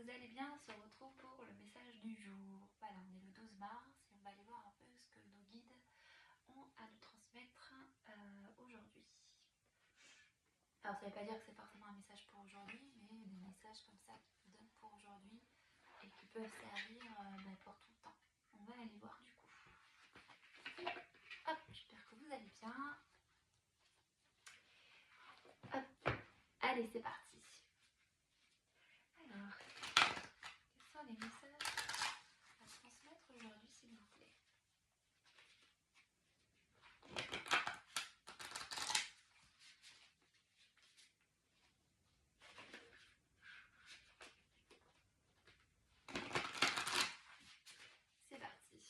vous allez bien, on se retrouve pour le message du jour. Voilà, on est le 12 mars et on va aller voir un peu ce que nos guides ont à nous transmettre aujourd'hui. Alors ça ne veut pas dire que c'est forcément un message pour aujourd'hui, mais des messages comme ça qui nous donnent pour aujourd'hui et qui peuvent servir pour tout le temps. On va aller voir du coup. Hop, j'espère que vous allez bien. Hop, allez c'est parti. Alors, quels sont les messages à transmettre aujourd'hui s'il vous plaît? C'est parti.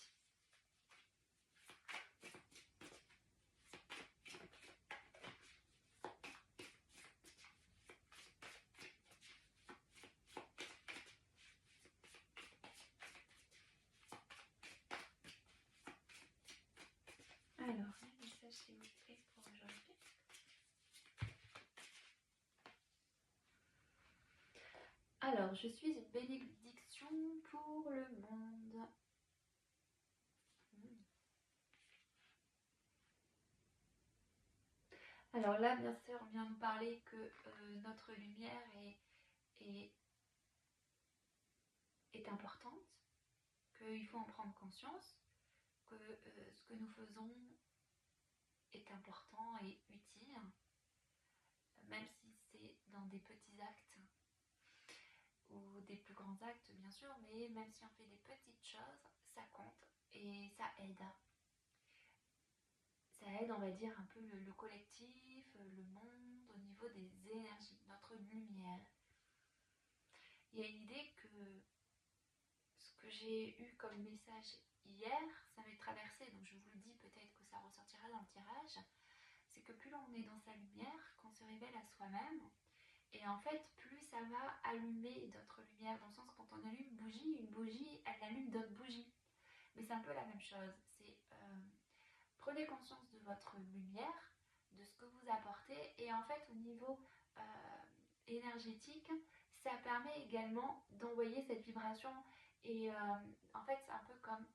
Alors, les messages s'il vous plaît pour aujourd'hui. Alors, je suis une bénédiction pour le monde. Alors là, bien sûr, on vient nous parler que notre lumière est importante, qu'il faut en prendre conscience, que ce que nous faisons est important et utile, même si c'est dans des petits actes ou des plus grands actes, bien sûr, mais même si on fait des petites choses, ça compte et ça aide. Ça aide, on va dire, un peu le collectif, le monde, au niveau des énergies, notre lumière. Il y a une idée que ce que j'ai eu comme message hier, ça m'est traversé, donc je vous le dis, peut-être que ça ressortira dans le tirage, c'est que plus on est dans sa lumière, qu'on se révèle à soi-même, et en fait, plus ça va allumer d'autres lumières, dans le sens quand on allume une bougie, elle allume d'autres bougies. Mais c'est un peu la même chose, c'est prenez conscience de votre lumière, de ce que vous apportez, et en fait au niveau énergétique, ça permet également d'envoyer cette vibration, et en fait c'est un peu comme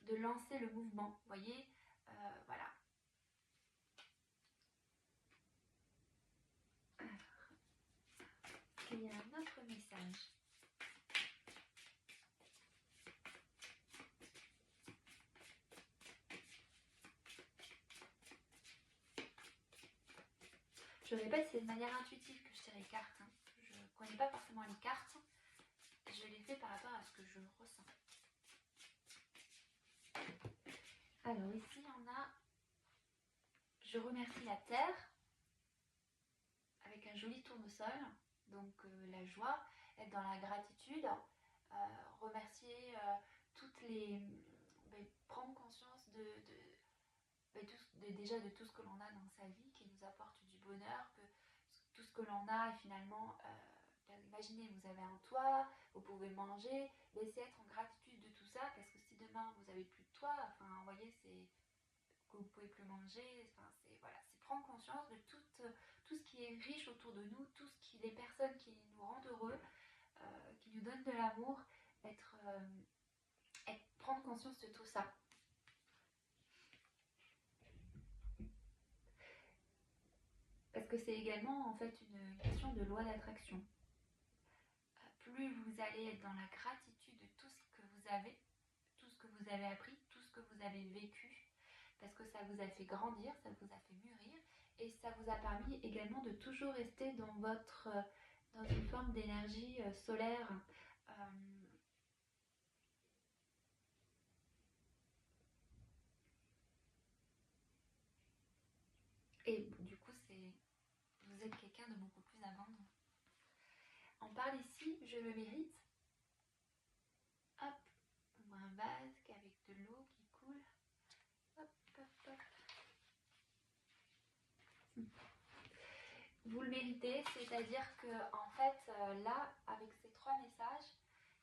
de lancer le mouvement, vous voyez, voilà. Alors, il y a un autre message. Je répète, c'est de manière intuitive que je tire les cartes. Hein. Je ne connais pas forcément les cartes. Je les fais par rapport à ce que je ressens. Alors ici, on a « Je remercie la Terre » avec un joli tournesol. Donc la joie, être dans la gratitude, remercier toutes les... prendre conscience déjà de tout ce que l'on a dans sa vie qui nous apporte du bonheur, que tout ce que l'on a est finalement, imaginez, vous avez un toit, vous pouvez manger, laissez être en gratitude de tout ça, parce que si demain vous n'avez plus de toit, enfin vous voyez, c'est que vous ne pouvez plus manger, enfin c'est voilà, c'est prendre conscience de tout ce qui est riche autour de nous, les personnes qui nous rendent heureux, qui nous donnent de l'amour, prendre conscience de tout ça. Parce que c'est également en fait une question de loi d'attraction. Plus vous allez être dans la gratitude de tout ce que vous avez, tout ce que vous avez appris, tout ce que vous avez vécu, parce que ça vous a fait grandir, ça vous a fait mûrir, et ça vous a permis également de toujours rester dans une forme d'énergie solaire. Et du coup, vous êtes quelqu'un de beaucoup plus abondant. On parle ici, je le mérite. Hop, on voit un vase avec de l'eau qui coule. Hop, hop, hop. Vous le méritez, c'est-à-dire que en fait, là, avec ces 3 messages,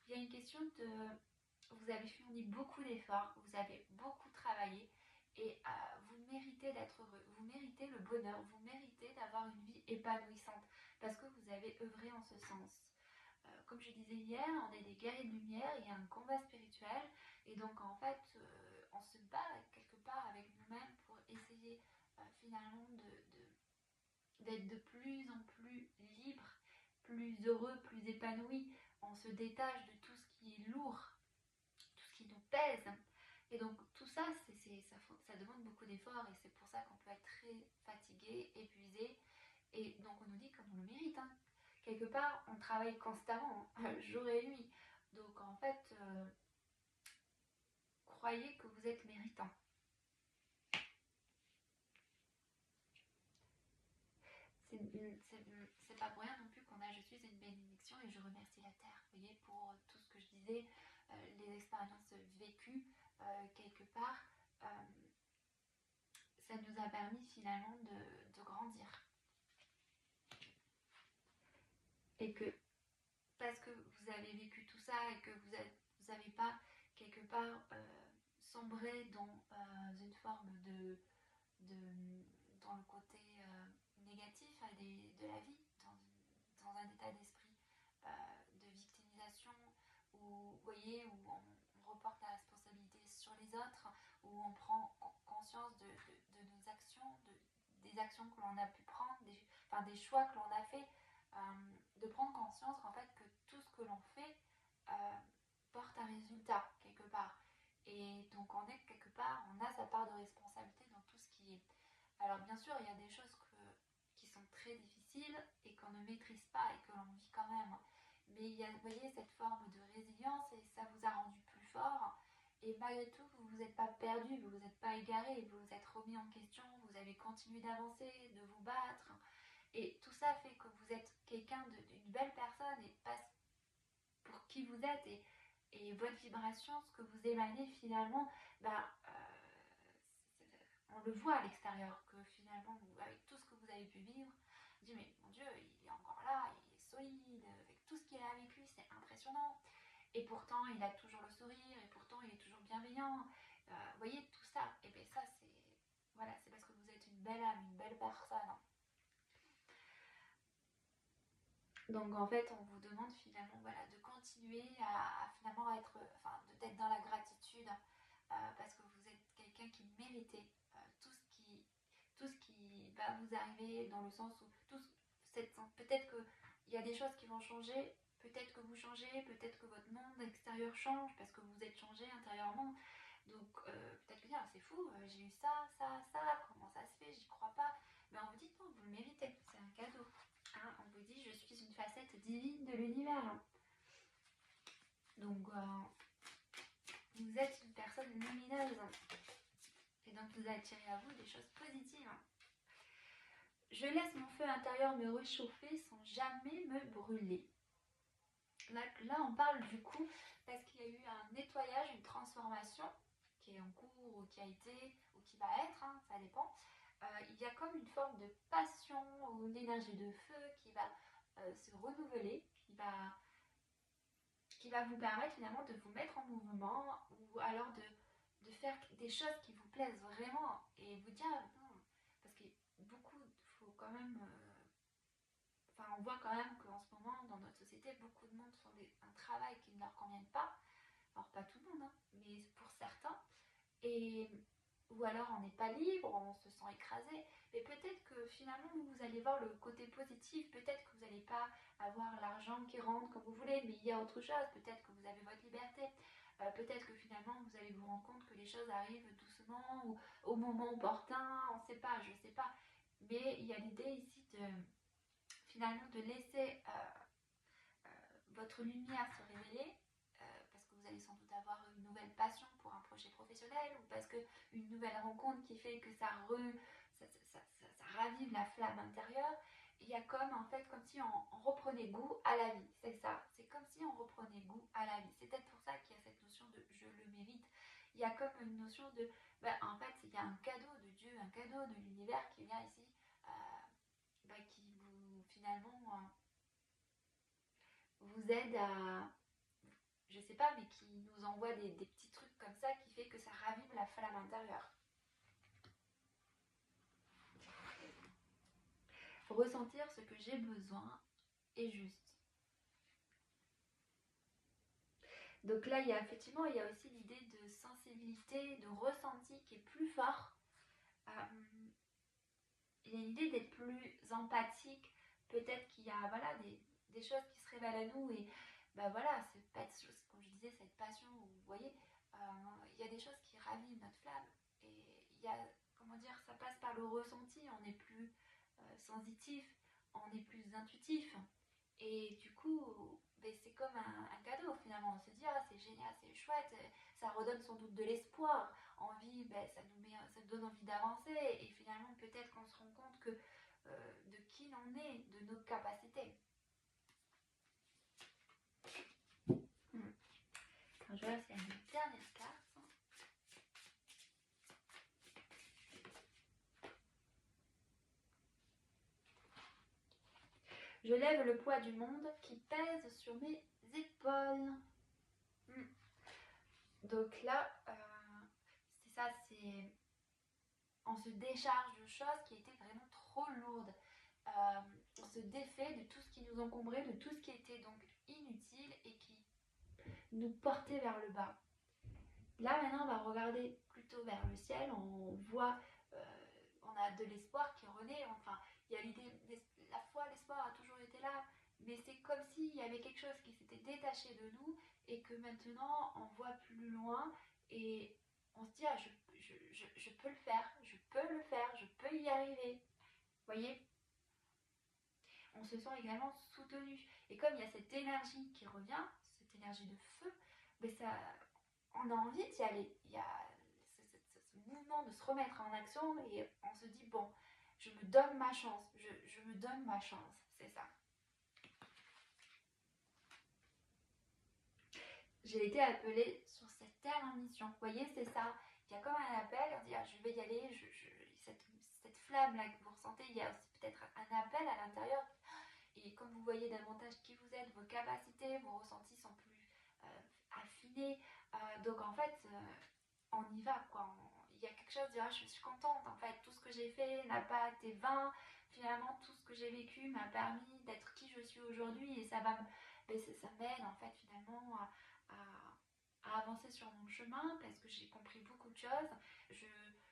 il y a une question de... Vous avez fourni beaucoup d'efforts, vous avez beaucoup travaillé, et vous méritez d'être heureux, vous méritez le bonheur, vous méritez d'avoir une vie épanouissante. parce que vous avez œuvré en ce sens. Comme je disais hier, on est des guerriers de lumière, il y a un combat spirituel, et donc en fait, on se bat quelque part avec nous-mêmes pour essayer finalement d'être de plus en plus libre, plus heureux, plus épanoui. On se détache de tout ce qui est lourd, tout ce qui nous pèse. Et donc tout ça, ça demande beaucoup d'efforts et c'est pour ça qu'on peut être très fatigué, épuisé. Et donc on nous dit comme on le mérite. Hein. Quelque part, on travaille constamment, jour et nuit. Donc en fait, croyez que vous êtes méritant. C'est pas pour rien non plus qu'on a je suis une bénédiction et je remercie la terre, vous voyez, pour tout ce que je disais, les expériences vécues quelque part, ça nous a permis finalement de grandir. Et que parce que vous avez vécu tout ça et que vous n'avez pas quelque part sombré dans une forme dans le côté négatif de la vie, dans un état d'esprit de victimisation, où, vous voyez, où on reporte la responsabilité sur les autres, où on prend conscience de nos actions, des actions que l'on a pu prendre, des choix que l'on a fait, de prendre conscience en fait que tout ce que l'on fait porte un résultat quelque part. Et donc on est quelque part, on a sa part de responsabilité dans tout ce qui est. Alors bien sûr, il y a des choses qui sont très difficiles et qu'on ne maîtrise pas et que l'on vit quand même. Mais il y a, vous voyez, cette forme de résilience et ça vous a rendu plus fort. Et malgré tout, vous ne vous êtes pas perdu, vous ne vous êtes pas égaré, vous vous êtes remis en question, vous avez continué d'avancer, de vous battre. Et tout ça fait que vous êtes quelqu'un d'une belle personne et passe pour qui vous êtes et votre vibration, ce que vous émanez finalement, on le voit à l'extérieur que finalement, avec tout ce que vous avez pu vivre, on dit mais mon Dieu, il est encore là, il est solide, avec tout ce qu'il a avec lui, c'est impressionnant. Et pourtant, il a toujours le sourire, et pourtant, il est toujours bienveillant. Vous voyez, tout ça, et bien ça, voilà, c'est parce que vous êtes une belle âme, une belle personne. Donc en fait, on vous demande finalement voilà, de continuer à finalement d'être dans la gratitude parce que vous êtes quelqu'un qui méritez tout ce qui va vous arriver dans le sens où peut-être qu'il y a des choses qui vont changer, peut-être que vous changez, peut-être que votre monde extérieur change parce que vous êtes changé intérieurement. Donc peut-être que c'est fou, j'ai eu ça, comment ça se fait, j'y crois pas. Mais on vous dit non, vous le méritez, c'est un cadeau. Hein, on vous dit je suis une facette divine de l'univers. Donc vous êtes une personne lumineuse. Et donc vous attirez à vous des choses positives. Je laisse mon feu intérieur me réchauffer sans jamais me brûler. Là on parle du coup parce qu'il y a eu un nettoyage, une transformation qui est en cours ou qui a été ou qui va être, hein, ça dépend. Il y a comme une forme de passion ou d'énergie de feu qui va se renouveler, qui va vous permettre finalement de vous mettre en mouvement ou alors de faire des choses qui vous plaisent vraiment et vous dire non, parce que beaucoup, faut quand même on voit quand même qu'en ce moment dans notre société beaucoup de monde font un travail qui ne leur convient pas, alors pas tout le monde hein, mais pour certains, et ou alors on n'est pas libre, on se sent écrasé, mais peut-être que finalement vous allez voir le côté positif, peut-être que vous n'allez pas avoir l'argent qui rentre comme vous voulez, mais il y a autre chose, peut-être que vous avez votre liberté, peut-être que finalement vous allez vous rendre compte que les choses arrivent doucement ou au moment opportun, on ne sait pas, je ne sais pas, mais il y a l'idée ici finalement de laisser votre lumière se révéler, parce que vous allez sans doute avoir une nouvelle passion pour un projet professionnel ou parce qu'une nouvelle rencontre qui fait que ça ravive la flamme intérieure. Il y a comme si on reprenait goût à la vie, c'est ça, c'est comme si on reprenait goût à la vie. C'est peut-être pour ça qu'il y a cette notion de je le mérite. Il y a comme une notion de, en fait, il y a un cadeau de Dieu, un cadeau de l'univers qui vient ici, qui vous finalement vous aide à, je sais pas, mais qui nous envoie des petits trucs comme ça qui fait que ça ravive la flamme intérieure. ressentir ce que j'ai besoin est juste. Donc là, il y a aussi l'idée de sensibilité, de ressenti qui est plus fort. Il y a l'idée d'être plus empathique. Peut-être qu'il y a des choses qui se révèlent à nous et comme je disais, cette passion où vous voyez, il y a des choses qui ravivent notre flamme et il y a, ça passe par le ressenti, on est plus sensitif, on est plus intuitif et du coup c'est comme un cadeau finalement. On se dit c'est génial, c'est chouette, ça redonne sans doute de l'espoir, envie, ça nous donne envie d'avancer et finalement peut-être qu'on se rend compte que de qui l'on est, de nos capacités. Alors, je vais voir s'il y a une dernière carte. Je lève le poids du monde qui pèse sur mes épaules. Donc là, c'est ça, on se décharge de choses qui étaient vraiment trop lourdes. On se défait de tout ce qui nous encombrait, de tout ce qui était donc inutile et qui nous portait vers le bas. Là maintenant, on va regarder plutôt vers le ciel. On voit, on a de l'espoir qui renaît. Enfin, il y a l'idée, la foi, l'espoir a toujours été là, mais c'est comme s'il y avait quelque chose qui s'était détaché de nous et que maintenant on voit plus loin et on se dit je peux le faire, je peux y arriver. Vous voyez, on se sent également soutenu. Et comme il y a cette énergie qui revient, cette énergie de feu, on a envie d'y aller. Il y a ce mouvement de se remettre en action et on se dit bon, je me donne ma chance, je me donne ma chance, c'est ça. J'ai été appelée sur cette terre en mission. Vous voyez, c'est ça. Il y a comme un appel, on dit je vais y aller, cette flamme-là que vous ressentez, il y a aussi peut-être un appel à l'intérieur. Et comme vous voyez davantage qui vous êtes, vos capacités, vos ressentis sont plus affinés. Donc en fait, on y va, quoi. Il y a quelque chose de je suis contente, en fait, tout ce que j'ai fait n'a pas été vain. Finalement, tout ce que j'ai vécu m'a permis d'être qui je suis aujourd'hui et ça m'aide en fait finalement à avancer sur mon chemin parce que j'ai compris beaucoup de choses. Je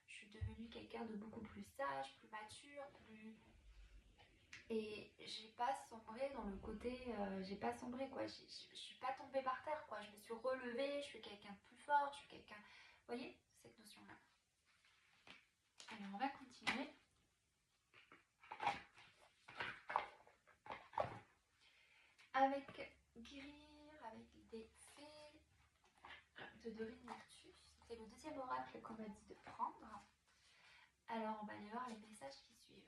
suis devenue quelqu'un de beaucoup plus sage, plus mature, et j'ai pas sombré dans le côté, j'ai pas sombré quoi, je suis pas tombée par terre quoi, je me suis relevée, je suis quelqu'un de plus fort, je suis quelqu'un, vous voyez cette notion là. Alors on va continuer. Avec guérir, avec des fées de Dorine Virtus. C'est le deuxième oracle qu'on m'a dit de prendre. Alors on va aller voir les messages qui suivent.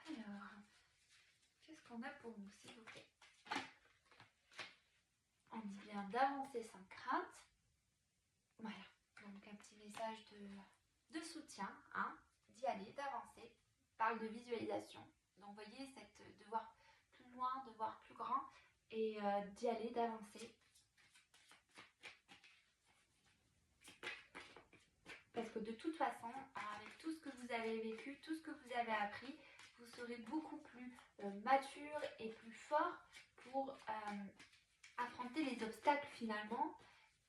Alors, qu'est-ce qu'on a pour nous, s'il vous plaît? On dit bien d'avancer sans crainte. Voilà, donc un petit message de soutien, hein, d'y aller, d'avancer. Parle de visualisation. Donc vous voyez, de voir plus loin, de voir plus grand et d'y aller, d'avancer. Parce que de toute façon, avec tout ce que vous avez vécu, tout ce que vous avez appris, vous serez beaucoup plus mature et plus fort pour affronter les obstacles finalement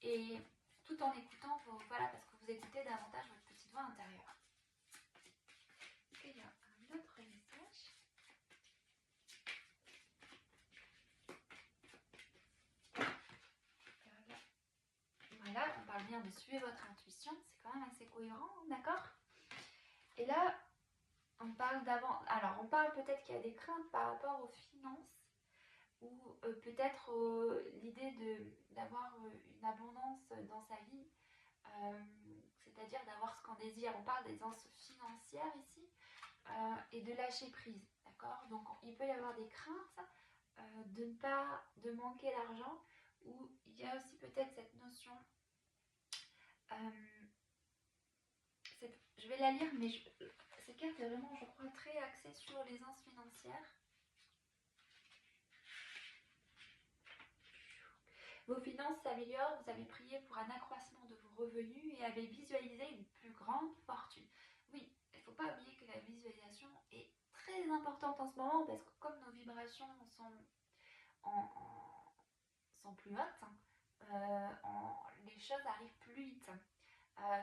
et tout en écoutant parce que vous écoutez davantage votre petite voix intérieure. Et il y a un autre message. Voilà, on parle bien de suivre votre intuition, c'est quand même assez cohérent, d'accord? Et là, on parle on parle peut-être qu'il y a des craintes par rapport aux finances ou peut-être l'idée d'avoir une abondance dans sa vie, c'est-à-dire d'avoir ce qu'on désire. On parle d'aisance financière ici et de lâcher prise, d'accord? Donc il peut y avoir des craintes de manquer d'argent, ou il y a aussi peut-être cette notion, je vais la lire, mais Cette carte est vraiment, je crois, très axée sur l'aisance financière. Vos finances s'améliorent, vous avez prié pour un accroissement de vos revenus et avez visualisé une plus grande fortune. Oui, il ne faut pas oublier que la visualisation est très importante en ce moment parce que comme nos vibrations sont plus hautes, les choses arrivent plus vite.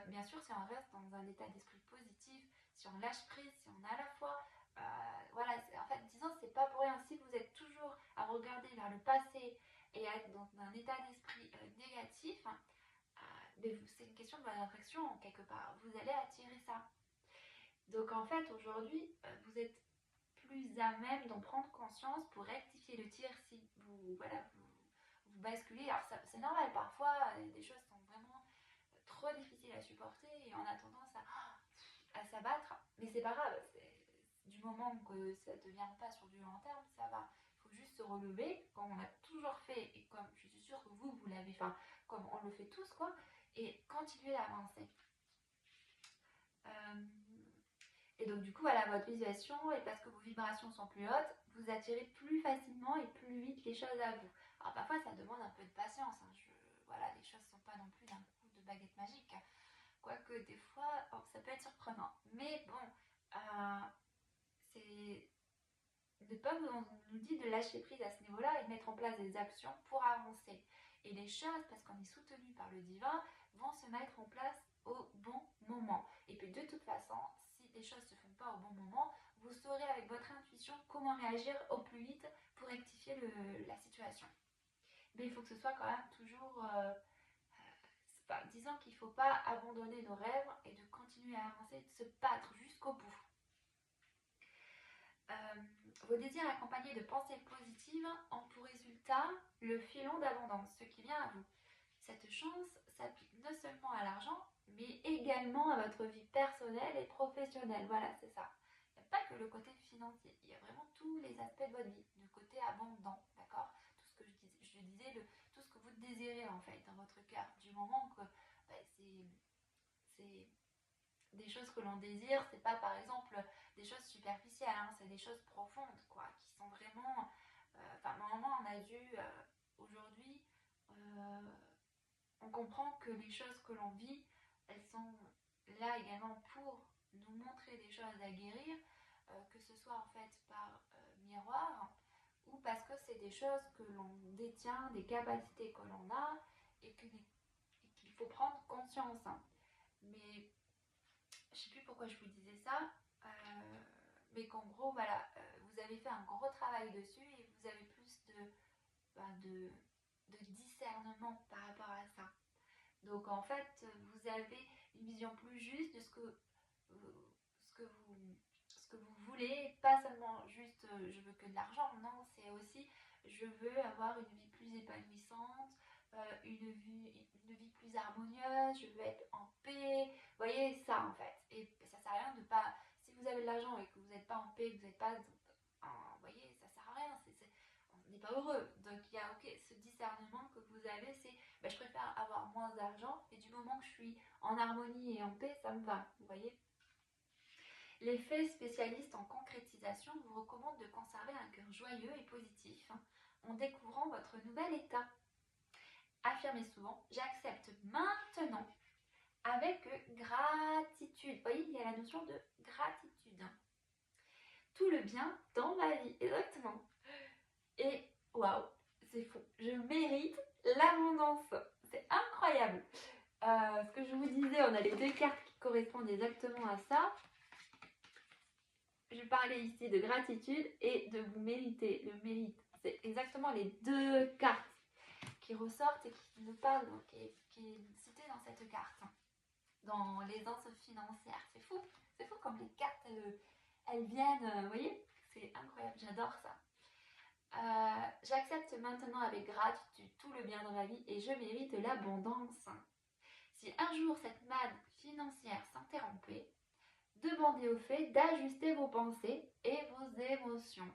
Bien sûr, si on reste dans un état d'esprit positif, si on lâche prise, si on a la foi, voilà, en fait, disons, c'est pas pour rien. Si vous êtes toujours à regarder vers le passé et à être dans un état d'esprit négatif, c'est une question de votre attraction quelque part. Vous allez attirer ça. Donc en fait, aujourd'hui, vous êtes plus à même d'en prendre conscience pour rectifier le tir si vous basculez. Alors c'est normal, parfois des choses sont vraiment trop difficiles à supporter et on a tendance à s'abattre, mais c'est pas grave, du moment que ça ne devient pas sur du long terme, ça va. Il faut juste se relever, comme on a toujours fait, et comme je suis sûre que vous l'avez fait, comme on le fait tous, quoi, et continuer à avancer. Et donc du coup, voilà, votre visualisation, et parce que vos vibrations sont plus hautes, vous attirez plus facilement et plus vite les choses à vous. Alors parfois, ça demande un peu de patience. Voilà, les choses ne sont pas non plus d'un coup de baguette magique. Quoique des fois, ça peut être surprenant. Mais bon, c'est de pas on nous dit de lâcher prise à ce niveau-là et de mettre en place des actions pour avancer. Et les choses, parce qu'on est soutenu par le divin, vont se mettre en place au bon moment. Et puis de toute façon, si les choses ne se font pas au bon moment, vous saurez avec votre intuition comment réagir au plus vite pour rectifier la situation. Mais il faut que ce soit quand même toujours... disons qu'il ne faut pas abandonner nos rêves et de continuer à avancer, de se battre jusqu'au bout. Vos désirs accompagnés de pensées positives ont pour résultat le filon d'abondance, ce qui vient à vous. Cette chance s'applique non seulement à l'argent, mais également à votre vie personnelle et professionnelle. Voilà, c'est ça. Il n'y a pas que le côté financier, il y a vraiment tous les aspects de votre vie, le côté abondant, d'accord? Tout ce que je disais, tout ce que vous désirez en fait dans votre cœur, du moment que c'est des choses que l'on désire, c'est pas par exemple des choses superficielles, c'est des choses profondes, quoi, qui sont vraiment... normalement, on a dû, aujourd'hui, on comprend que les choses que l'on vit, elles sont là également pour nous montrer des choses à guérir, que ce soit en fait par miroir, ou parce que c'est des choses que l'on détient, des capacités que l'on a, et qu'il faut prendre conscience. Mais je sais plus pourquoi je vous disais ça, mais qu'en gros, voilà, vous avez fait un gros travail dessus et vous avez plus de discernement par rapport à ça. Donc en fait, vous avez une vision plus juste de ce que vous voulez, pas seulement juste je veux que de l'argent, non, c'est aussi je veux avoir une vie plus épanouissante, une vie plus harmonieuse, je veux être en paix, vous voyez ça en fait. Et ça sert à rien de pas, si vous avez de l'argent et que vous n'êtes pas en paix, que vous n'êtes pas, vous voyez, ça sert à rien, on n'est pas heureux. Donc il y a ce discernement que vous avez, c'est je préfère avoir moins d'argent et du moment que je suis en harmonie et en paix, ça me va, vous voyez. Les faits spécialistes en concrétisation vous recommandent de conserver un cœur joyeux et positif en découvrant votre nouvel état. Affirmez souvent, j'accepte maintenant avec gratitude. Vous voyez, il y a la notion de gratitude. Tout le bien dans ma vie, exactement. Et waouh, c'est fou. Je mérite l'abondance. C'est incroyable. Ce que je vous disais, on a les deux cartes qui correspondent exactement à ça. Je parlais ici de gratitude et de vous mériter, le mérite. C'est exactement les deux cartes qui ressortent et qui nous parlent, qui est citée dans cette carte, dans l'aisance financière. C'est fou comme les cartes, elles viennent, vous voyez, c'est incroyable, j'adore ça. J'accepte maintenant avec gratitude tout le bien dans ma vie et je mérite l'abondance. Si un jour cette manne financière s'interrompait, demandez au fait d'ajuster vos pensées et vos émotions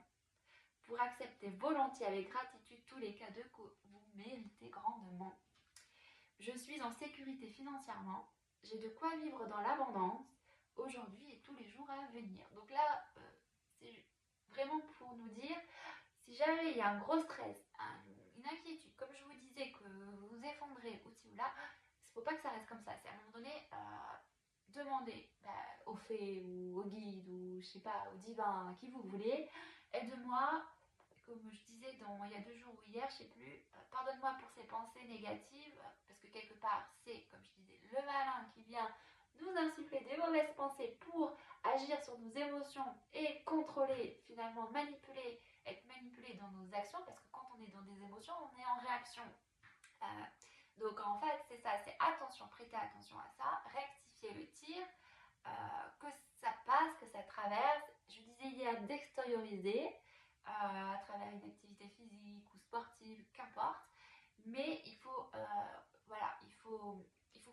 pour accepter volontiers avec gratitude tous les cadeaux que vous méritez grandement. Je suis en sécurité financièrement, j'ai de quoi vivre dans l'abondance, aujourd'hui et tous les jours à venir. Donc là, c'est vraiment pour nous dire, si jamais il y a un gros stress, une inquiétude, comme je vous disais, que vous vous effondrez aussi ou là, il ne faut pas que ça reste comme ça. C'est à un moment donné, demander aux fées ou au guide ou je sais pas, au divin, à qui vous voulez, aide-moi, comme je disais il y a 2 jours ou hier, je sais plus, pardonne-moi pour ces pensées négatives, parce que quelque part, c'est, comme je disais, le malin qui vient nous insuffler des mauvaises pensées pour agir sur nos émotions et contrôler, finalement manipuler, être manipulé dans nos actions, parce que quand on est dans des émotions, on est en réaction. Euh, donc en fait, c'est ça, c'est attention, prêtez attention à ça, rectifier le tir, que ça passe, que ça traverse. Je disais hier d'extérioriser à travers une activité physique ou sportive, qu'importe, mais il faut, voilà, il faut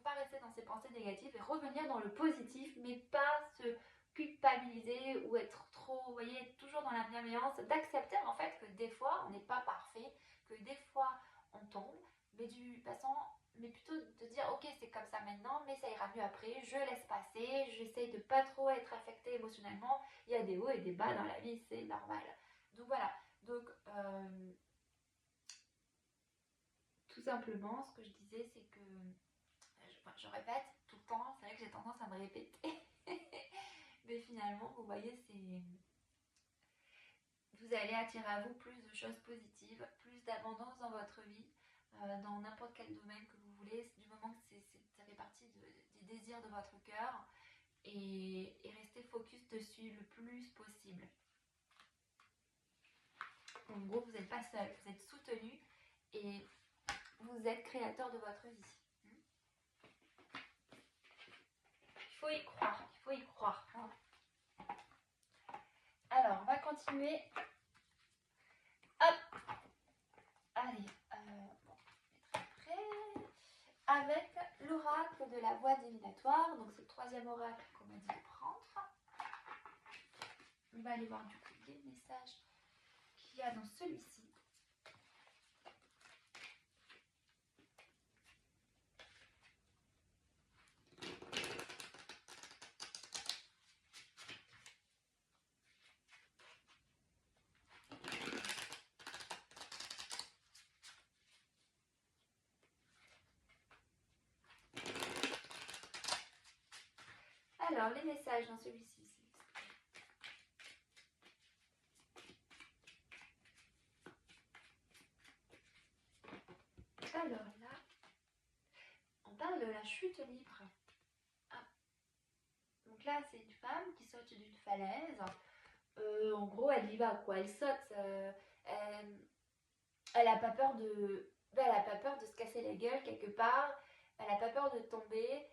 pas rester dans ces pensées négatives et revenir dans le positif, mais pas se culpabiliser ou être trop, vous voyez, être toujours dans la bienveillance, d'accepter en fait que des fois on n'est pas parfait, que des fois on tombe, mais plutôt de dire ok c'est comme ça maintenant, mais ça ira mieux après, je laisse passer, j'essaye de pas trop être affectée émotionnellement, il y a des hauts et des bas dans la vie, c'est normal. Donc voilà, donc tout simplement ce que je disais c'est que, je répète tout le temps, c'est vrai que j'ai tendance à me répéter, mais finalement vous voyez vous allez attirer à vous plus de choses positives, plus d'abondance dans votre vie, dans n'importe quel domaine que vous voulez, du moment que ça fait partie des désirs de votre cœur, et restez focus dessus le plus possible. En gros, vous n'êtes pas seul, vous êtes soutenu et vous êtes créateur de votre vie. Il faut y croire, il faut y croire. Alors, on va continuer. Hop, allez, avec l'oracle de la voie divinatoire. Donc c'est le 3e oracle qu'on m'a dit de prendre. On va aller voir du coup les messages qu'il y a dans celui-ci. Alors les messages dans celui-ci. Alors là, on parle de la chute libre. Ah. Donc là, c'est une femme qui saute d'une falaise. En gros, elle y va quoi. Elle saute. Elle a pas peur de. Elle a pas peur de se casser la gueule quelque part. Elle a pas peur de tomber.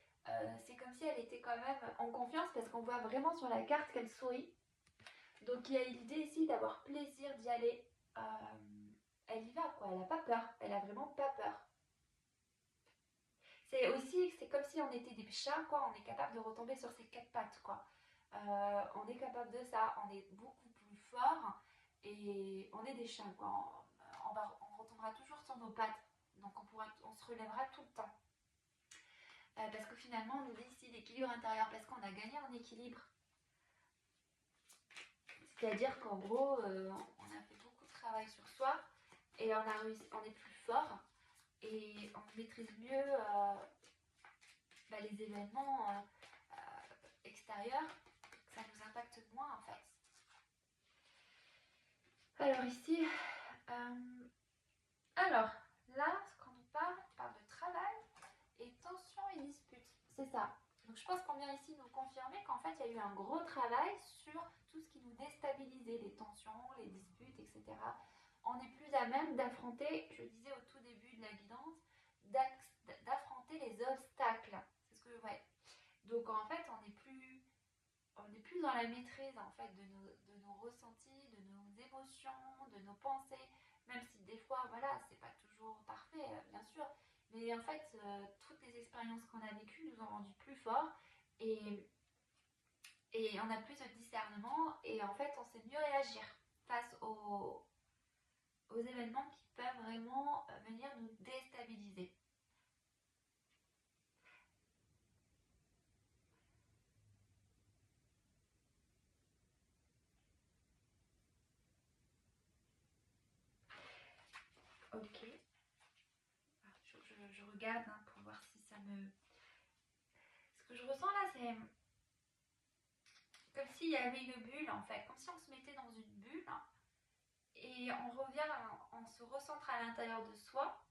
C'est comme si elle était quand même en confiance parce qu'on voit vraiment sur la carte qu'elle sourit. Donc il y a l'idée ici d'avoir plaisir d'y aller. Elle y va quoi. Elle a pas peur. Elle a vraiment pas peur. C'est comme si on était des chats, quoi. On est capable de retomber sur ses 4 pattes, quoi. On est capable de ça. On est beaucoup plus fort et on est des chats, quoi. On retombera toujours sur nos pattes. Donc on se relèvera tout le temps. Parce que finalement, on nous dit ici l'équilibre intérieur, parce qu'on a gagné en équilibre. C'est-à-dire qu'en gros, on a fait beaucoup de travail sur soi et on est plus fort et on maîtrise mieux les événements extérieurs, ça nous impacte moins en fait. Alors ici, alors là, ce qu'on nous parle de travail et tension et dispute, c'est ça. Donc je pense qu'on vient ici nous confirmer qu'en fait il y a eu un gros travail sur tout ce qui nous déstabilisait, les tensions, les disputes, etc. On est plus à même d'affronter, je disais au tout début de la guidance, d'affronter les obstacles. C'est ce que, ouais. Donc en fait on est plus dans la maîtrise en fait de nos ressentis, de nos émotions, de nos pensées, même si des fois voilà c'est pas toujours parfait bien sûr, mais en fait toutes les expériences qu'on a vécues nous ont rendus plus forts et on a plus de discernement et en fait on sait mieux réagir face aux événements qui peuvent vraiment venir nous déstabiliser. regarde pour voir si ça me... Ce que je ressens là, c'est comme s'il y avait une bulle en fait, comme si on se mettait dans une bulle et on revient, on se recentre à l'intérieur de soi.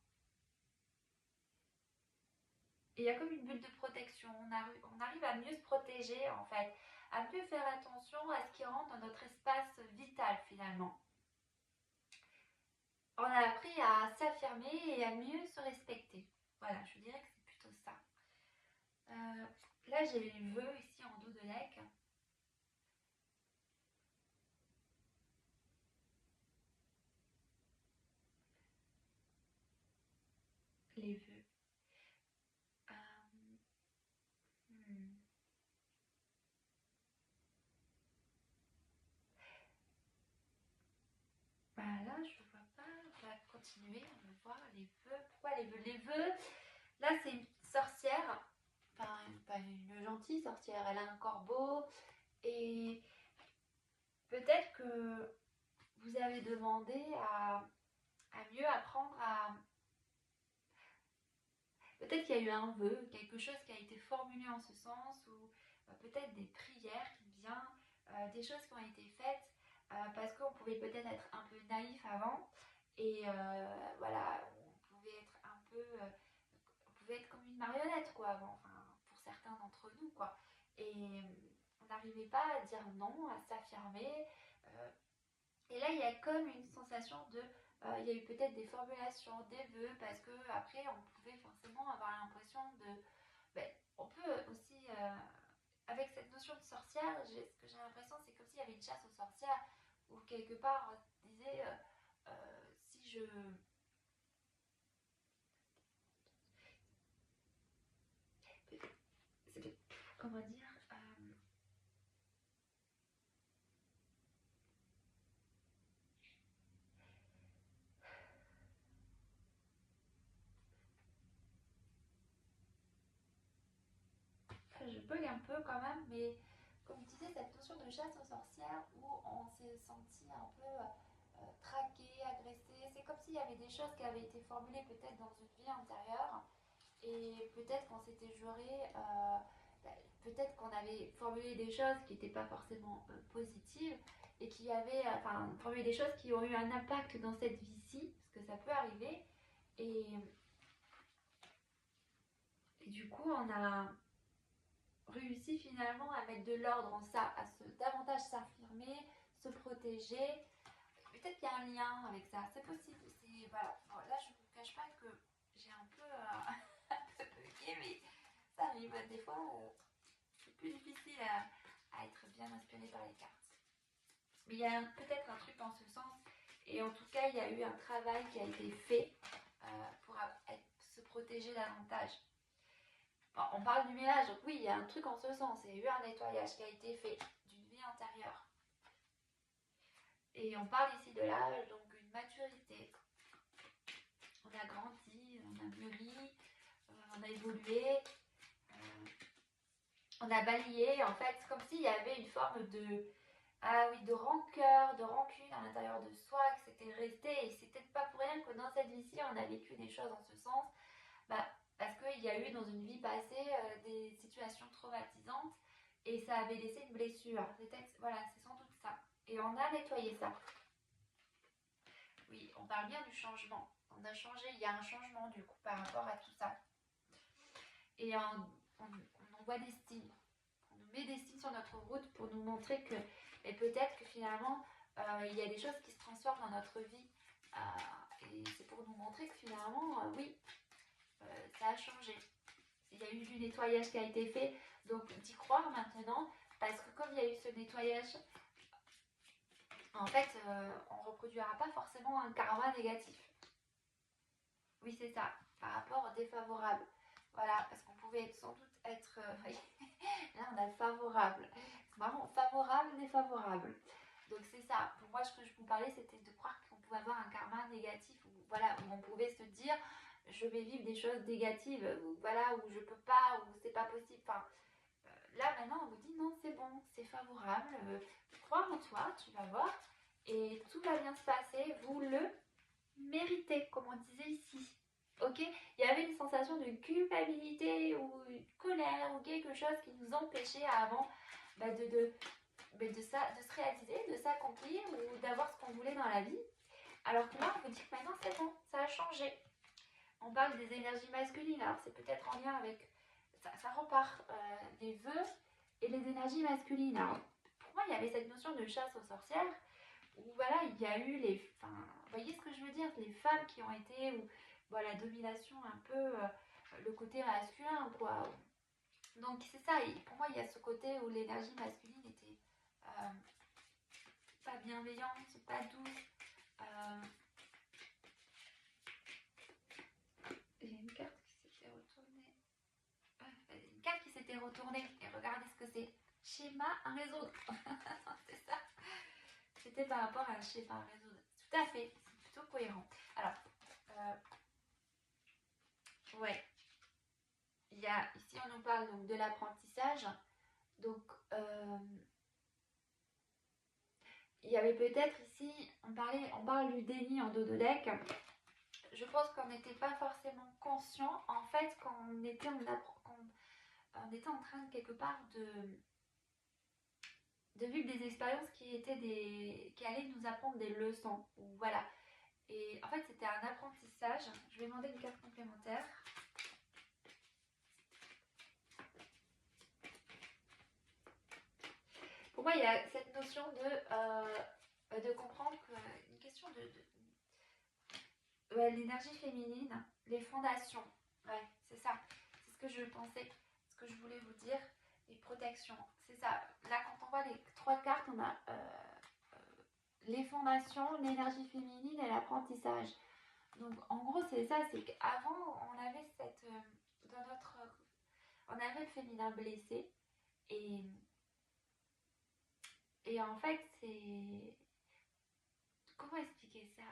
Et il y a comme une bulle de protection, on arrive à mieux se protéger en fait, à mieux faire attention à ce qui rentre dans notre espace vital finalement. On a appris à s'affirmer et à mieux se respecter. Voilà, je dirais que c'est plutôt ça. Là, j'ai les vœux ici en dos de lec. Les vœux. Hmm. Bah là, je vois pas. On va continuer, on va voir les vœux. Pourquoi les vœux? Les vœux, là, c'est une sorcière. Enfin, pas une gentille sorcière. Elle a un corbeau. Et peut-être que vous avez demandé à mieux apprendre à... Peut-être qu'il y a eu un vœu, quelque chose qui a été formulé en ce sens, ou peut-être des prières qui viennent, des choses qui ont été faites, parce qu'on pouvait peut-être être un peu naïf avant, et voilà, on pouvait être un peu... on pouvait être comme une marionnette, quoi, avant, enfin, pour certains d'entre nous, quoi. Et on n'arrivait pas à dire non, à s'affirmer. Et là, il y a comme une sensation de... il y a eu peut-être des formulations, des vœux, parce que après on pouvait forcément avoir l'impression de... Ben, on peut aussi... avec cette notion de sorcière, ce que j'ai l'impression, c'est comme s'il y avait une chasse aux sorcières, où quelque part on se disait, si je... Comment dire je bug un peu quand même, mais comme je disais, cette notion de chasse aux sorcières où on s'est senti un peu traqué, agressé, c'est comme s'il y avait des choses qui avaient été formulées peut-être dans une vie antérieure et peut-être qu'on s'était juré, peut-être qu'on avait formulé des choses qui n'étaient pas forcément positives et qui avaient, enfin, formulé des choses qui ont eu un impact dans cette vie-ci, parce que ça peut arriver. Et du coup, on a réussi finalement à mettre de l'ordre en ça, à davantage s'affirmer, se protéger. Peut-être qu'il y a un lien avec ça, c'est possible. Voilà. Bon, là, je ne vous cache pas que j'ai un peu, un peu bugué, mais ça arrive. Des fois, c'est plus difficile à être bien inspiré par les cartes. Mais il y a peut-être un truc en ce sens. Et en tout cas, il y a eu un travail qui a été fait pour se protéger davantage. Bon, on parle du ménage, donc oui, il y a un truc en ce sens. Il y a eu un nettoyage qui a été fait d'une vie antérieure. Et on parle ici de l'âge, donc une maturité. On a grandi, on a mûri, on a évolué, on a balayé. En fait, c'est comme s'il y avait une forme de... Ah oui, de rancœur, de rancune à l'intérieur de soi, que c'était resté. Et c'est peut-être pas pour rien que dans cette vie-ci, on a vécu des choses en ce sens. Bah, parce qu'il y a eu dans une vie passée des situations traumatisantes et ça avait laissé une blessure. Voilà, c'est sans doute ça. Et on a nettoyé ça. Oui, on parle bien du changement. On a changé, il y a un changement du coup par rapport à tout ça. Et on envoie des signes. On nous met des signes sur notre route pour nous montrer que, et peut-être que finalement, il y a des choses qui se transforment dans notre vie. Et c'est pour nous montrer que finalement, oui, ça a changé. Il y a eu du nettoyage qui a été fait, donc d'y croire maintenant, parce que comme il y a eu ce nettoyage, en fait, on ne reproduira pas forcément un karma négatif. Oui, c'est ça, par rapport au défavorable. Voilà, parce qu'on pouvait sans doute être... là, on a favorable. C'est marrant, favorable, défavorable. Donc c'est ça. Pour moi, ce que je vous parlais, c'était de croire qu'on pouvait avoir un karma négatif, voilà, où on pouvait se dire je vais vivre des choses négatives, voilà, où je peux pas, où c'est pas possible. Enfin, là maintenant on vous dit non, c'est bon, c'est favorable, crois en toi, tu vas voir, et tout va bien se passer, vous le méritez, comme on disait ici. Ok, il y avait une sensation de culpabilité ou une colère ou quelque chose qui nous empêchait avant bah, de se réaliser, de s'accomplir ou d'avoir ce qu'on voulait dans la vie. Alors que là, on vous dit que maintenant c'est bon, ça a changé. On parle des énergies masculines, alors c'est peut-être en lien avec, ça repart, les vœux et les énergies masculines. Alors, pour moi, il y avait cette notion de chasse aux sorcières, où voilà, il y a eu les, enfin, vous voyez ce que je veux dire, les femmes qui ont été, ou bon, la domination un peu, le côté masculin, quoi. Donc c'est ça, et pour moi, il y a ce côté où l'énergie masculine était pas bienveillante, pas douce. Euh, il y a une carte qui s'était retournée. Une carte qui s'était retournée. Et regardez ce que c'est. Schéma à résoudre. C'est ça. C'était par rapport à un schéma à résoudre. Tout à fait. C'est plutôt cohérent. Alors, ouais. Il y a, ici, on nous parle donc de l'apprentissage. Donc, il y avait peut-être ici, on parle du déni en dos de deck. Je pense qu'on n'était pas forcément conscient, en fait, quand on était on était en train quelque part de vivre des expériences qui allaient nous apprendre des leçons. Voilà. Et en fait, c'était un apprentissage. Je vais demander une carte complémentaire. Pour moi, il y a cette notion de comprendre qu'une question ouais, l'énergie féminine, les fondations. Ouais, c'est ça. C'est ce que je pensais, ce que je voulais vous dire. Les protections. C'est ça. Là, quand on voit les 3 cartes, on a les fondations, l'énergie féminine et l'apprentissage. Donc, en gros, c'est ça. C'est qu'avant, on avait dans notre... on avait le féminin blessé. Et, et en fait, c'est... Comment expliquer ça?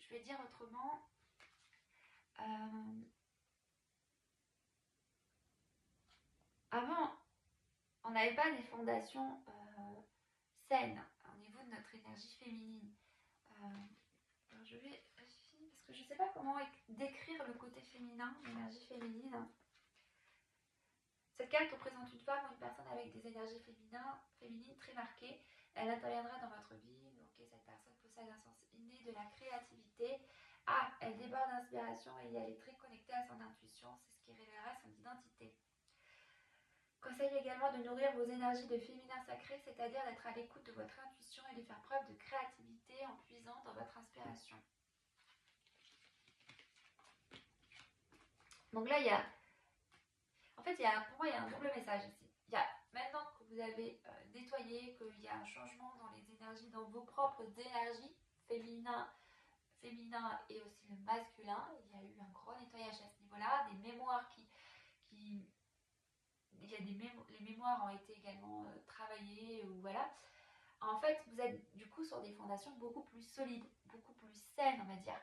Je vais dire autrement. Avant, on n'avait pas des fondations saines au niveau de notre énergie féminine. Alors je vais vérifier parce que je ne sais pas comment décrire le côté féminin, l'énergie féminine. Cette carte représente une femme ou une personne avec des énergies féminines très marquées. Elle interviendra dans votre vie. Donc cette personne possède un sens inné de la créativité. Ah, elle déborde d'inspiration et elle est très connectée à son intuition. C'est ce qui révélera son identité. Conseille également de nourrir vos énergies de féminin sacré, c'est-à-dire d'être à l'écoute de votre intuition et de faire preuve de créativité en puisant dans votre inspiration. Donc là, en fait, pour moi, il y a un double message ici. Il y a maintenant que vous avez nettoyé, qu'il y a un changement dans les énergies, dans vos propres énergies, féminin et aussi le masculin. Il y a eu un gros nettoyage à ce niveau-là, des mémoires il y a les mémoires ont été également travaillées, ou voilà. En fait, vous êtes du coup sur des fondations beaucoup plus solides, beaucoup plus saines, on va dire.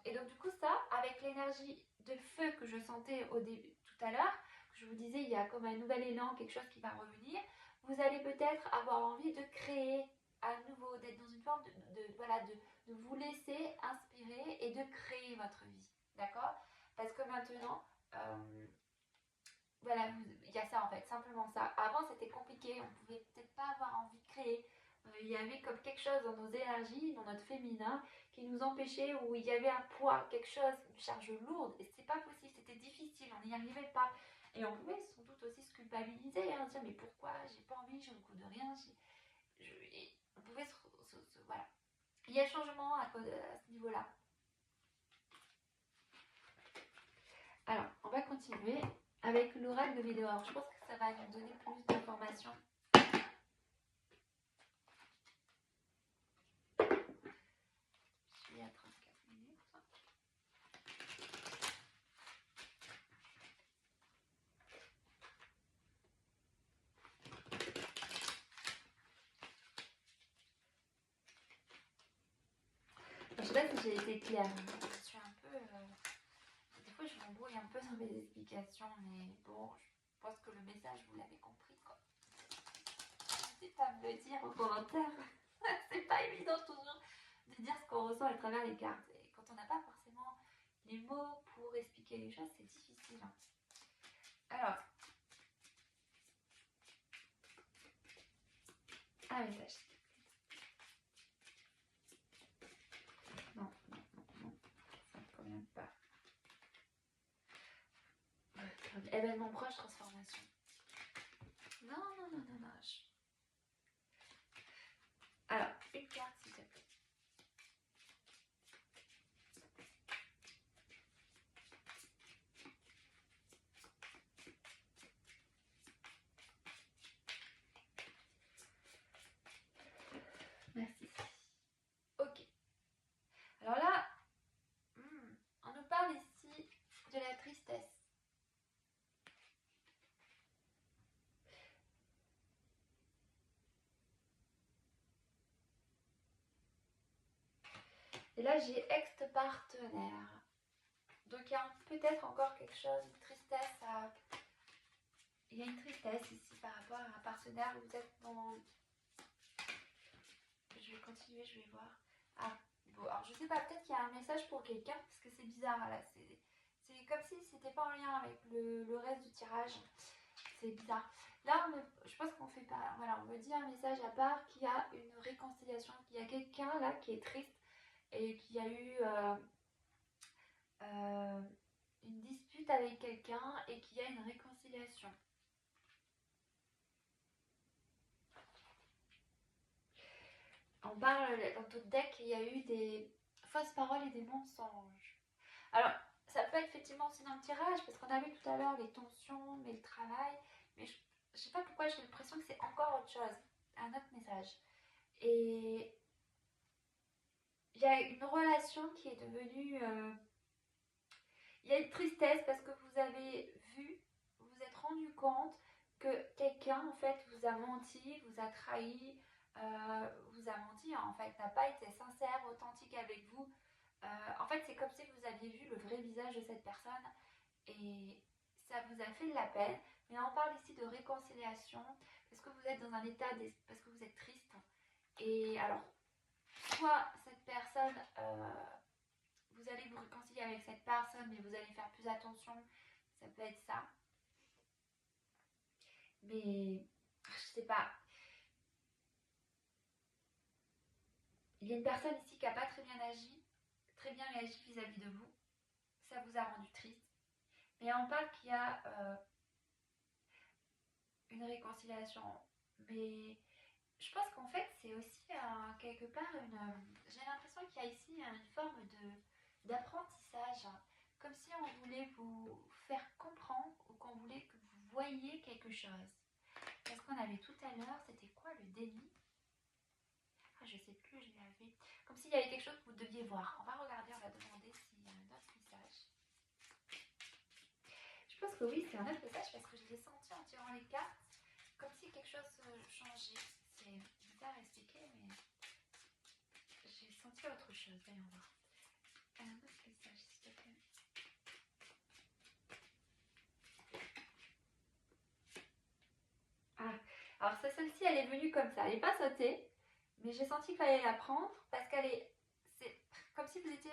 Et donc du coup ça, avec l'énergie de feu que je sentais tout à l'heure, que je vous disais, il y a comme un nouvel élan, quelque chose qui va revenir, vous allez peut-être avoir envie de créer à nouveau, d'être dans une forme de vous laisser inspirer et de créer votre vie, d'accord? Parce que maintenant, voilà, il y a ça en fait, simplement ça. Avant c'était compliqué, on pouvait peut-être pas avoir envie de créer. Il y avait comme quelque chose dans nos énergies, dans notre féminin, qui nous empêchait, où il y avait un poids, quelque chose, une charge lourde, et c'est pas possible, c'était difficile, on n'y arrivait pas. Et on pouvait sans doute aussi se culpabiliser, hein, dire mais pourquoi, j'ai pas envie, j'ai le goût de rien, et on pouvait voilà. Il y a changement à ce niveau-là. Alors, on va continuer avec l'oracle de Médéor. Je pense que ça va nous donner plus d'informations. Je suis à 34 minutes. Je sais pas si j'ai été claire. Je suis un peu... des fois, je m'embrouille un peu dans mes explications, mais bon, je pense que le message, vous l'avez compris, quoi. N'hésitez pas à me le dire en commentaire. C'est pas évident toujours de dire ce qu'on ressent à travers les cartes. Et quand on n'a pas forcément les mots pour expliquer les choses, c'est difficile. Hein. Alors, ah message. Non, non, non, non, ça ne me convient pas. Événement proche, transformation. Non, non, non, non, non. Alors, une carte, s'il te plaît. Merci. Ok. Alors là, on nous parle ici de la tristesse. Et là, j'ai ex-partenaire. Donc, il y a peut-être encore quelque chose, une tristesse à... Il y a une tristesse ici par rapport à un partenaire. Vous êtes dans... Je vais continuer, je vais voir. Ah, bon, alors je sais pas, peut-être qu'il y a un message pour quelqu'un, parce que c'est bizarre, là. C'est comme si c'était pas en lien avec le reste du tirage. C'est bizarre. Là, je pense qu'on fait pas... Voilà, on me dit un message à part qu'il y a une réconciliation, qu'il y a quelqu'un, là, qui est triste et qui a eu... une dispute avec quelqu'un et qu'il y a une réconciliation. On parle dans notre deck, il y a eu des fausses paroles et des mensonges. Alors, ça peut être effectivement aussi dans le tirage, parce qu'on a vu tout à l'heure les tensions, mais le travail, mais je sais pas pourquoi j'ai l'impression que c'est encore autre chose, un autre message. Et il y a une relation qui est devenue... il y a une tristesse parce que vous avez vu, vous vous êtes rendu compte que quelqu'un en fait vous a menti, vous a trahi, vous a menti en fait, n'a pas été sincère, authentique avec vous. En fait, c'est comme si vous aviez vu le vrai visage de cette personne et ça vous a fait de la peine. Mais on parle ici de réconciliation parce que vous êtes dans un état, parce que vous êtes triste. Et alors, soit cette personne, vous allez vous réconcilier avec cette personne, mais vous allez faire plus attention, ça peut être ça. Mais je sais pas. Il y a une personne ici qui n'a pas très bien agi, très bien réagi vis-à-vis de vous. Ça vous a rendu triste. Mais on parle qu'il y a une réconciliation. Mais je pense qu'en fait, c'est aussi quelque part une... j'ai l'impression qu'il y a ici une forme d'apprentissage. Comme si on voulait vous faire comprendre ou qu'on voulait que vous voyiez quelque chose. Parce qu'on avait tout à l'heure, c'était quoi le déni? Ah, je sais plus, je l'avais. Comme s'il y avait quelque chose que vous deviez voir. On va regarder, on va demander s'il y a un autre message. Je pense que oui, c'est un autre message parce que je l'ai senti en tirant les cartes. Comme si quelque chose changeait. C'est bizarre à expliquer, mais j'ai senti autre chose. Voyons voir. Un autre message, s'il te plaît. Ah, alors celle-ci, elle est venue comme ça. Elle n'est pas sautée, mais j'ai senti qu'il fallait la prendre parce qu'elle est... C'est comme si vous étiez...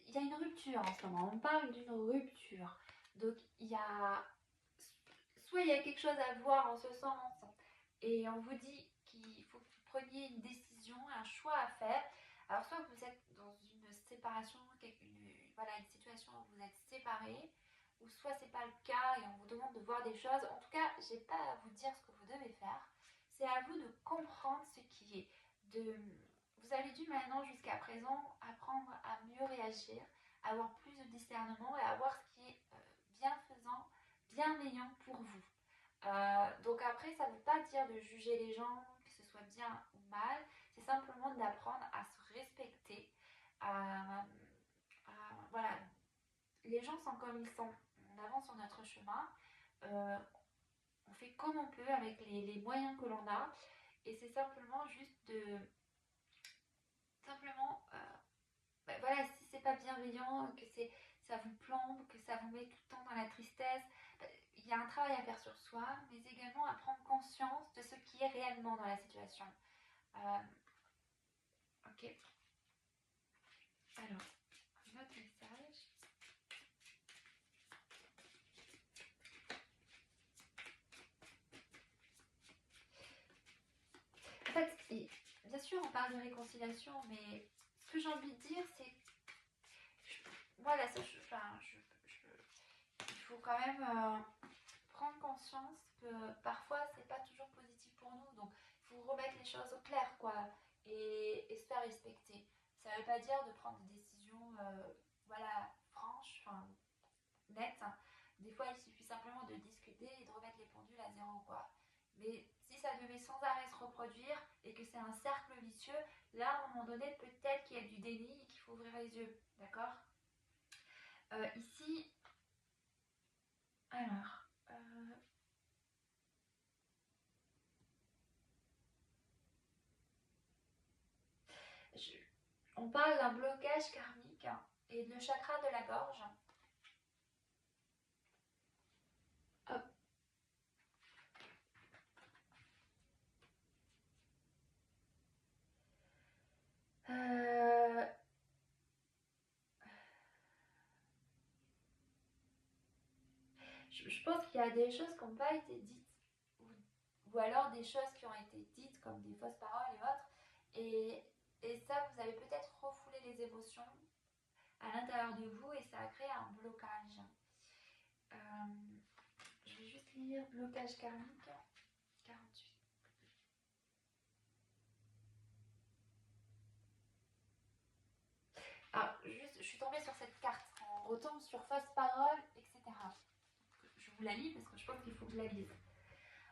Il y a une rupture en ce moment. On parle d'une rupture. Donc, il y a... Soit il y a quelque chose à voir en ce sens, et on vous dit qu'il faut que vous preniez une décision, un choix à faire. Alors, soit vous êtes dans une séparation, voilà, une situation où vous êtes séparés, ou soit c'est pas le cas et on vous demande de voir des choses. En tout cas, j'ai pas à vous dire ce que vous devez faire. C'est à vous de comprendre ce qui est. Vous avez dû maintenant jusqu'à présent apprendre à mieux réagir, à avoir plus de discernement et à voir ce qui est bienfaisant, bienveillant pour vous. Donc après, ça ne veut pas dire de juger les gens, que ce soit bien ou mal, c'est simplement d'apprendre à se respecter. Voilà, les gens sont comme ils sont, on avance sur notre chemin, on fait comme on peut avec les moyens que l'on a, et c'est simplement juste de... Simplement, voilà, si c'est pas bienveillant, que ça vous plombe, que ça vous met tout le temps dans la tristesse, il y a un travail à faire sur soi, mais également à prendre conscience de ce qui est réellement dans la situation. Ok. Alors, un autre message. parle de réconciliation, mais ce que j'ai envie de dire, c'est... Voilà, ça, il faut quand même prendre conscience que parfois, c'est pas toujours positif pour nous. Donc, il faut remettre les choses au clair, quoi, et se faire respecter. Ça veut pas dire de prendre des décisions, voilà, franches, enfin, nettes. Des fois, il suffit simplement de discuter et de remettre les pendules à zéro, quoi. Mais si ça devait sans arrêt se reproduire et que c'est un cercle vicieux, là, à un moment donné, peut-être qu'il y a du déni et qu'il faut ouvrir les yeux, d'accord? Ici, alors, on parle d'un blocage karmique et le chakra de la gorge. Hop. Je pense qu'il y a des choses qui n'ont pas été dites, ou alors des choses qui ont été dites comme des fausses paroles et autres, et ça, vous avez peut-être refoulé les émotions à l'intérieur de vous et ça a créé un blocage. Je vais juste lire blocage karmique 48. Alors, juste, je suis tombée sur cette carte. On retombe sur fausses paroles, etc. Je vous la lis parce que je pense qu'il faut que je la lise.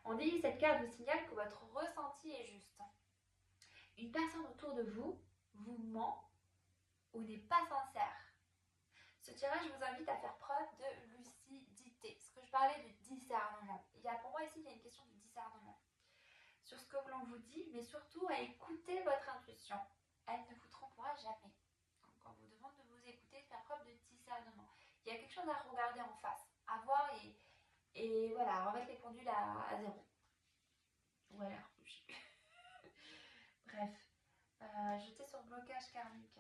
On dit, cette carte vous signale que votre ressenti est juste. Une personne autour de vous vous ment ou n'est pas sincère. Ce tirage vous invite à faire preuve de lucidité. Ce que je parlais de discernement. Pour moi ici, il y a une question de discernement sur ce que l'on vous dit, mais surtout à écouter votre intuition. Elle ne vous trompera jamais. Donc, on vous demande de vous écouter, de faire preuve de discernement. Il y a quelque chose à regarder en face, à voir et voilà, remettre les pendules à zéro. Ou alors, bref, j'étais sur blocage karmique.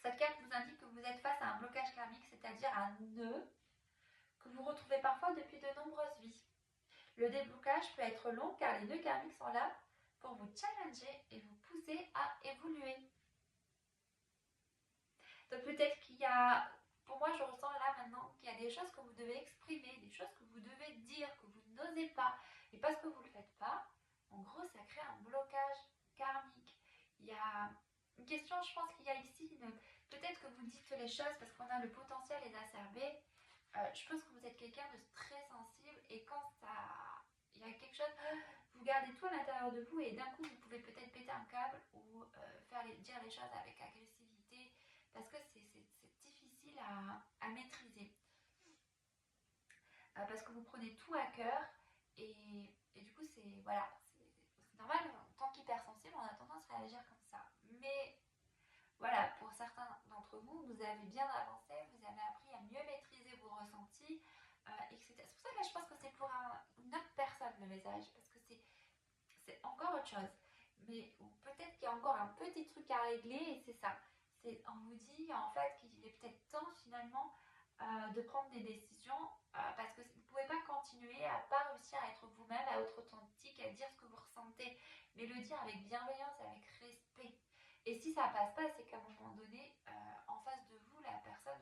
Cette carte vous indique que vous êtes face à un blocage karmique, c'est-à-dire un nœud que vous retrouvez parfois depuis de nombreuses vies. Le déblocage peut être long car les nœuds karmiques sont là pour vous challenger et vous pousser à évoluer. Donc peut-être qu'il y a, pour moi je ressens là maintenant qu'il y a des choses que vous devez exprimer, des choses que vous devez dire, que vous n'osez pas. Et parce que vous ne le faites pas, en gros ça crée un blocage karmique. Il y a une question, je pense qu'il y a ici, peut-être que vous dites les choses parce qu'on a le potentiel exacerbé. Je pense que vous êtes quelqu'un de très sensible et quand il y a quelque chose, vous gardez tout à l'intérieur de vous et d'un coup vous pouvez peut-être péter un câble ou dire les choses avec agressivité parce que c'est difficile à maîtriser. Parce que vous prenez tout à cœur et du coup c'est voilà, c'est normal, en tant qu'hypersensible on a tendance à réagir comme ça. Mais voilà, pour certains d'entre vous, vous avez bien avancé, vous avez appris à mieux maîtriser vos ressentis, etc. C'est pour ça que là, je pense que c'est pour une autre personne le message, parce que c'est encore autre chose. Mais peut-être qu'il y a encore un petit truc à régler, et c'est ça. On vous dit en fait qu'il est peut-être temps finalement de prendre des décisions, parce que vous ne pouvez pas continuer à pas réussir à être vous-même, à être authentique, à dire ce que vous ressentez, mais le dire avec bienveillance, avec respect. Et si ça passe pas, c'est qu'à un moment donné, en face de vous, la personne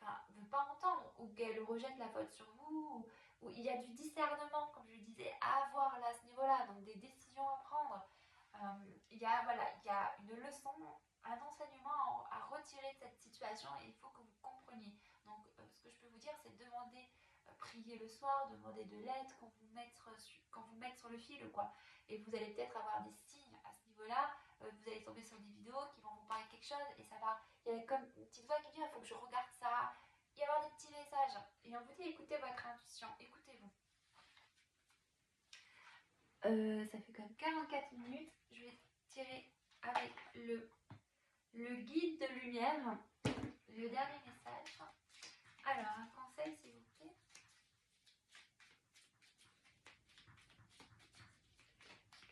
ne veut pas entendre ou qu'elle rejette la faute sur vous ou il y a du discernement, comme je disais, à avoir là, à ce niveau-là, donc des décisions à prendre. Il y a une leçon, un enseignement à retirer de cette situation et il faut que vous compreniez. Donc, ce que je peux vous dire, c'est demander, prier le soir, demander de l'aide quand vous mettez sur le fil, quoi. Et vous allez peut-être avoir des signes à ce niveau-là. Vous allez tomber sur des vidéos qui vont vous parler de quelque chose et ça va, il y a comme une petite voix qui dit il faut que je regarde ça, il y avoir des petits messages et on vous dit écoutez votre intuition, écoutez-vous. Ça fait comme 44 minutes, je vais tirer avec le guide de lumière, le dernier message. Alors un conseil s'il vous plaît.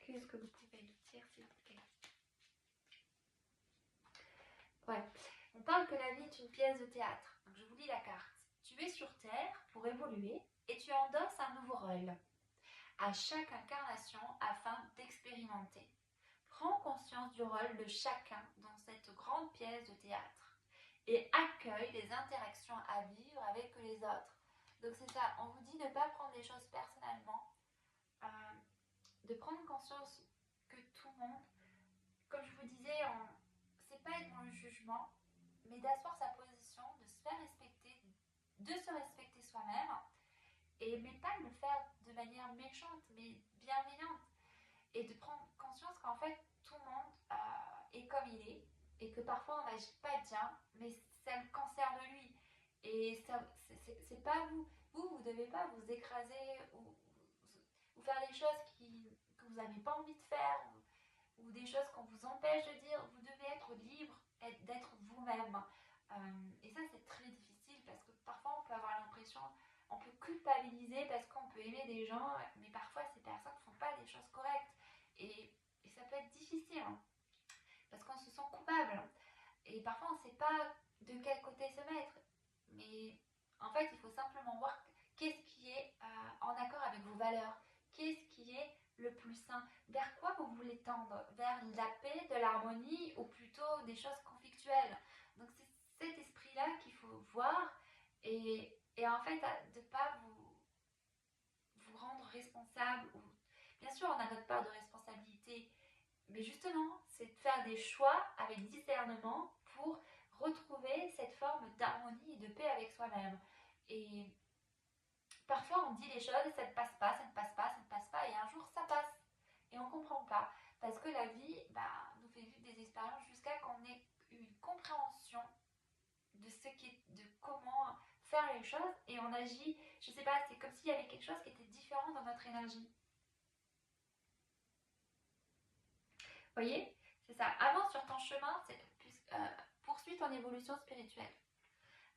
Qu'est-ce que vous pouvez me dire s'il vous plaît? Ouais. On parle que la vie est une pièce de théâtre. Donc je vous lis la carte. Tu es sur Terre pour évoluer et tu endosses un nouveau rôle à chaque incarnation afin d'expérimenter. prend conscience du rôle de chacun dans cette grande pièce de théâtre et accueille les interactions à vivre avec les autres. Donc c'est ça, on vous dit de ne pas prendre les choses personnellement, de prendre conscience que tout le monde, comme je vous disais, c'est pas être dans le jugement, mais d'asseoir sa position, de se faire respecter, de se respecter soi-même, mais pas de le faire de manière méchante, mais bienveillante, et de prendre conscience qu'en fait, tout le monde est comme il est, et que parfois on n'agit pas bien, mais ça le concerne lui. Et ça, c'est pas vous. Vous ne devez pas vous écraser ou faire des choses que vous n'avez pas envie de faire, ou des choses qu'on vous empêche de dire. Vous devez être libre d'être vous-même. Et ça, c'est très difficile parce que parfois on peut avoir l'impression, on peut culpabiliser parce qu'on peut aimer des gens, mais parfois ces personnes ne font pas des choses correctes. Et ça peut être difficile parce qu'on se sent coupable. Et parfois on ne sait pas de quel côté se mettre. Mais en fait, il faut simplement voir qu'est-ce qui est en accord avec vos valeurs. Qu'est-ce qui est le plus sain? Vers quoi vous voulez tendre? Vers la paix, de l'harmonie ou plutôt des choses conflictuelles? Donc c'est cet esprit-là qu'il faut voir et en fait de ne pas vous rendre responsable. Bien sûr, on a notre part de responsabilité, mais justement, c'est de faire des choix avec discernement pour retrouver cette forme d'harmonie et de paix avec soi-même. Et parfois, on dit les choses et ça ne passe pas, ça ne passe pas, ça ne passe pas, et un jour, ça passe. Et on ne comprend pas. Parce que la vie nous fait vivre des expériences jusqu'à qu'on ait une compréhension de de comment faire les choses, et on agit, je sais pas, c'est comme s'il y avait quelque chose qui était différent dans notre énergie. Vous voyez? C'est ça. Avance sur ton chemin, poursuis ton évolution spirituelle.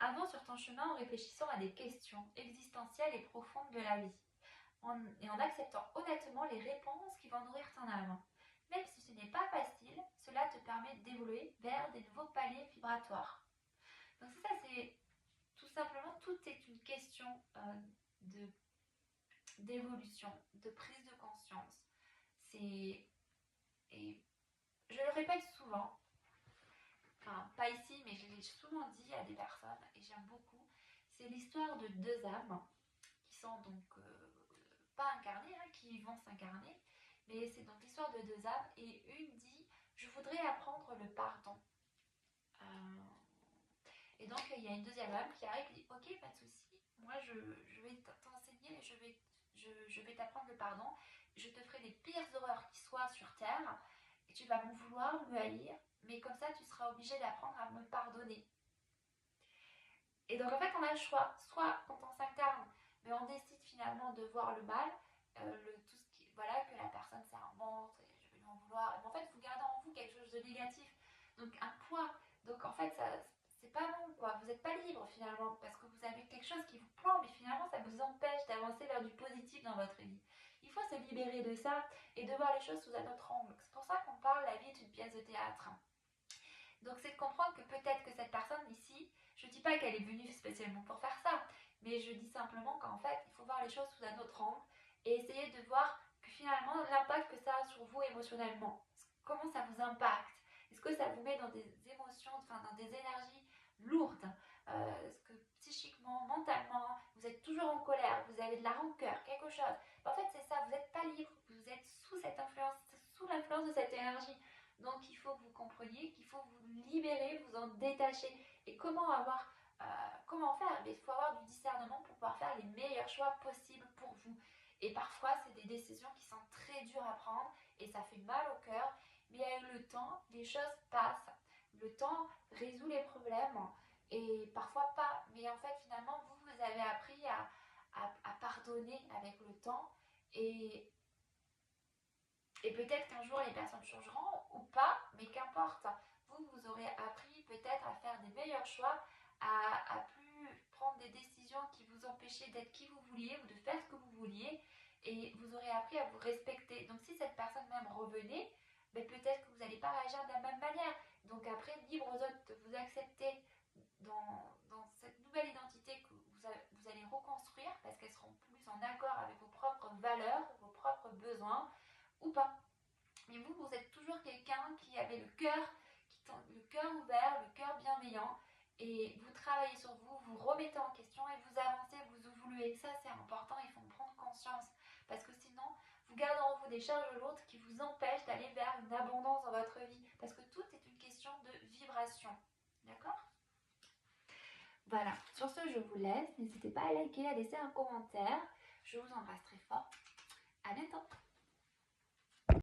Avance sur ton chemin en réfléchissant à des questions existentielles et profondes de la vie, et en acceptant honnêtement les réponses qui vont nourrir ton âme. Même si ce n'est pas facile, cela te permet d'évoluer vers des nouveaux paliers vibratoires. Donc c'est ça, c'est tout simplement, tout est une question d'évolution, de prise de conscience. Et je le répète souvent, enfin pas ici, mais je l'ai souvent dit à des personnes, et j'aime beaucoup, c'est l'histoire de deux âmes qui sont donc pas incarnées, qui vont s'incarner, mais c'est donc l'histoire de deux âmes, et une dit « je voudrais apprendre le pardon ». Et donc il y a une deuxième âme qui arrive et dit « ok, pas de souci, moi je vais t'enseigner, je vais t'apprendre le pardon, je te ferai les pires horreurs qui soient sur terre, et tu vas m'en vouloir, me haïr, mais comme ça tu seras obligé d'apprendre à me pardonner ». Et donc en fait on a le choix, soit quand on s'incarne, mais on décide finalement de voir le mal, tout ce qui, voilà, que la personne c'est un monstre et je vais lui en vouloir, mais en fait vous gardez en vous quelque chose de négatif, donc un poids, donc en fait ça, c'est pas bon quoi, vous n'êtes pas libre finalement parce que vous avez quelque chose qui vous plombe et finalement ça vous empêche d'avancer vers du positif dans votre vie. Il faut se libérer de ça et de voir les choses sous un autre angle. C'est pour ça qu'on parle la vie est une pièce de théâtre. Donc c'est de comprendre que peut-être que cette personne ici, je ne dis pas qu'elle est venue spécialement pour faire ça, mais je dis simplement qu'en fait, il faut voir les choses sous un autre angle et essayer de voir que finalement l'impact que ça a sur vous émotionnellement. Comment ça vous impacte? Est-ce que ça vous met dans des émotions, enfin dans des énergies lourdes? Est-ce que psychiquement, mentalement, vous êtes toujours en colère, vous avez de la rancœur, quelque chose? En fait, c'est ça, vous n'êtes pas libre, vous êtes sous cette influence, sous l'influence de cette énergie. Donc il faut que vous compreniez qu'il faut vous libérer, vous en détacher. Et comment faire? Mais il faut avoir du discernement pour pouvoir faire les meilleurs choix possibles pour vous. Et parfois, c'est des décisions qui sont très dures à prendre et ça fait mal au cœur. Mais avec le temps, les choses passent. Le temps résout les problèmes et parfois pas. Mais en fait, finalement, vous avez appris à pardonner avec le temps et peut-être qu'un jour les personnes changeront ou pas, mais qu'importe. Vous aurez appris peut-être à faire des meilleurs choix, à plus prendre des décisions qui vous empêchaient d'être qui vous vouliez ou de faire ce que vous vouliez. Et vous aurez appris à vous respecter. Donc si cette personne même revenait, ben peut-être que vous n'allez pas réagir de la même manière. Donc après, libre aux autres de vous accepter dans cette nouvelle identité que vous allez reconstruire parce qu'elles seront plus en accord avec vos propres valeurs, vos propres besoins ou pas. Mais vous, vous êtes toujours quelqu'un qui avait le cœur ouvert, le cœur bienveillant, et vous travaillez sur vous, vous remettez en question et vous avancez, vous évoluez. Ça, c'est important, il faut en prendre conscience, parce que sinon, vous gardez en vous des charges lourdes qui vous empêchent d'aller vers une abondance dans votre vie, parce que tout est une question de vibration. D'accord? Voilà, sur ce, je vous laisse. N'hésitez pas à liker, à laisser un commentaire. Je vous embrasse très fort. À bientôt.